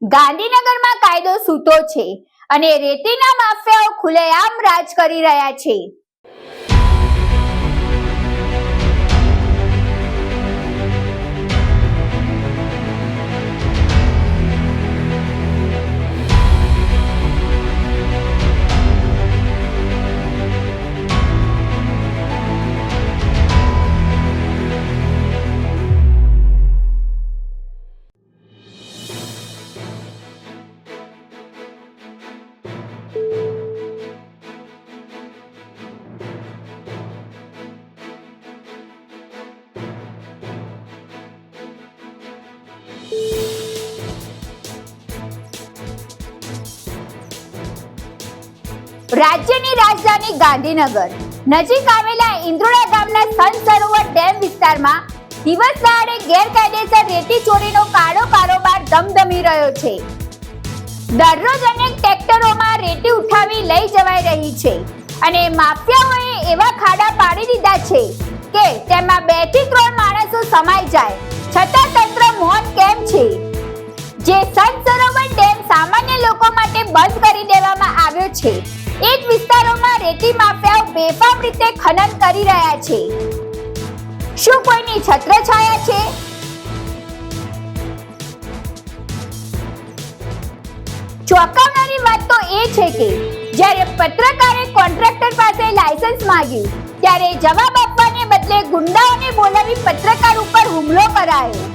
ગાંધીનગરમાં કાયદો સૂતો છે અને રેતીના માફિયાઓ ખુલ્લેઆમ રાજ કરી રહ્યા છે. રાજ્યની રાજધાની ગાંધીનગર નજીક આવેલા ઇન્દ્રોડા ગામના સંત સરોવર ડેમ વિસ્તારમાં દિવસ દહાડે ગેરકાયદેસર રેતી ચોરીનો કાળો કારોબાર ધમધમી રહ્યો છે. દરરોજ અનેક ટ્રેક્ટરોમાં રેતી ઉઠાવી લઈ જવાઈ રહી છે અને માફિયાઓએ એવા ખાડા પાડી દીધા છે કે તેમાં 2 થી 3 માણસો સમાઈ જાય, છતાં તંત્ર મૌન કેમ છે? જે સંત સરોવર ડેમ સામાન્ય લોકો માટે બંધ કરી દેવામાં આવ્યો છે, એ જ વિસ્તારોમાં રેતી માફિયાઓ બેફામ રીતે ખનન કરી રહ્યા છે. શું કોઈની છત્રછાયા છે? ચોંકાવનારી વાત તો એ છે કે જ્યારે પત્રકારે કોન્ટ્રાક્ટર પાસે લાયસન્સ માંગ્યું ત્યારે જવાબ આપવાને બદલે ગુંડાઓને બોલાવી પત્રકાર ઉપર હુમલો કરાયો.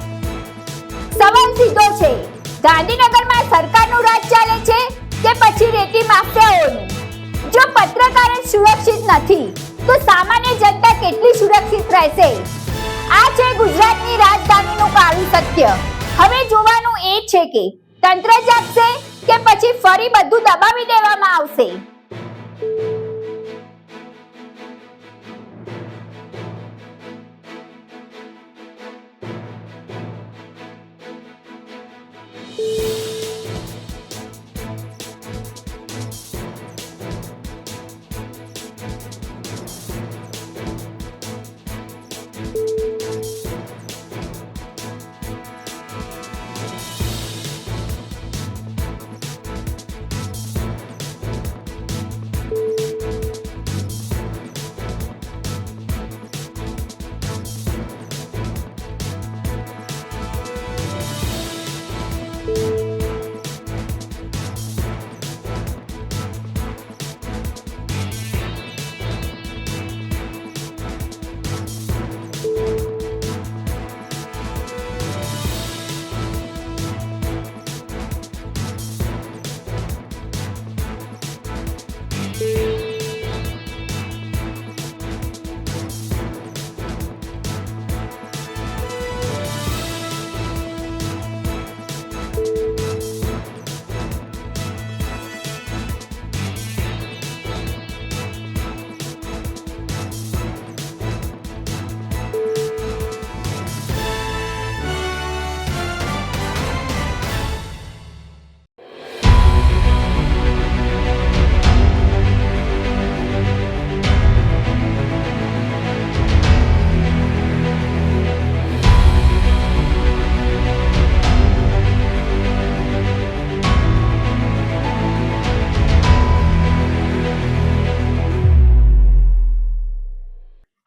સવાલ સીધો છે, ગાંધીનગરમાં સરકારનું રાજ ચાલે છે કે પછી રેતી માફિયાઓનું? જો પત્રકાર જ સુરક્ષિત નથી તો સામાન્ય જનતા કેટલી સુરક્ષિત રહેશે? આ છે ગુજરાતની રાજધાનીનું કાળું સત્ય. હવે જોવાનું એ છે કે તંત્ર જાગશે કે પછી ફરી બધું દબાવી દેવામાં આવશે.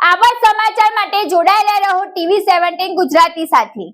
આવા સમાચાર માટે જોડાયેલા રહો TV17 ગુજરાતી સાથે.